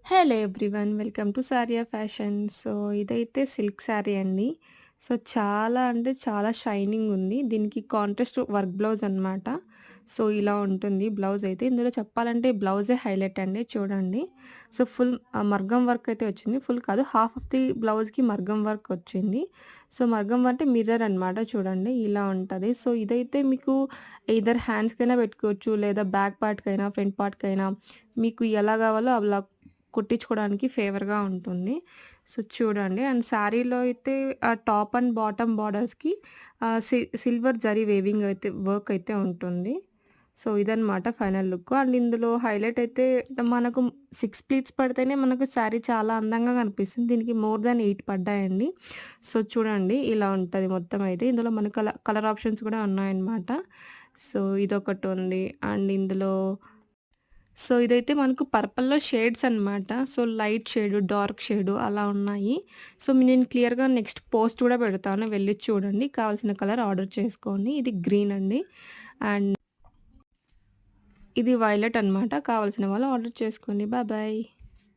Hello everyone welcome to Saria fashion. So ఇదైతే silk sari అండి. So చాలా అంటే చాలా షైనింగ్ ఉంది. దీనికి కాంట్రాస్ట్ వర్క్ బ్లౌజ్ అనమాట. సో ఇలా ఉంటుంది బ్లౌజ్ అయితే. ఇందులో చెప్పాలంటే బ్లౌజే హైలైట్ అండి చూడండి. సో ఫుల్ మగ్గం వర్క్ అయితే వచ్చింది. ఫుల్ కాదు, హాఫ్ ఆఫ్ ది బ్లౌజ్‌కి మగ్గం వర్క్ వచ్చింది. సో మగ్గం అంటే మిర్రర్ అనమాట చూడండి ఇలా ఉంటది. సో ఇదైతే మీకు ఎయిదర్ హ్యాండ్స్‌కైనా పెట్టుకోవచ్చు, లేదా బ్యాక్ పార్ట్‌కైనా, ఫ్రంట్ పార్ట్‌కైనా మీకు ఎలా కావాలో అలా కుట్టించుకోవడానికి ఫేవర్‌గా ఉంటుంది. సో, చూడండి అండ్ శారీలో అయితే టాప్ అండ్ బాటమ్ బార్డర్స్‌కి సిల్వర్ జరీ వేవింగ్ అయితే వర్క్ అయితే ఉంటుంది. సో, ఇదనమాట ఫైనల్ లుక్. అండ్ ఇందులో హైలైట్ అయితే మనకు 6 ప్లీట్స్ పడితేనే మనకు శారీ చాలా అందంగా కనిపిస్తుంది. దీనికి మోర్ దాన్ 8 పడ్డాయండి. సో, చూడండి ఇలా ఉంటది మొత్తం అయితే. ఇందులో మనకు కలర్ ఆప్షన్స్ కూడా ఉన్నాయన్నమాట. సో, ఇదొకటుంది. అండ్ ఇందులో సో, ఇదైతే మనకు పర్పుల్‌లో షేడ్స్ అనమాట. So, light shade, dark shade అలా ఉన్నాయి. సో, నేను క్లియర్‌గా నెక్స్ట్ పోస్ట్ కూడా పెడతాను. వెళ్లి చూడండి. కావాల్సిన కలర్ ఆర్డర్ చేసుకోండి. ఇది గ్రీన్ అండి. అండ్ ఇది వైలెట్ అనమాట. కావాల్సిన వాళ్ళు ఆర్డర్ చేసుకోండి. బాయ్.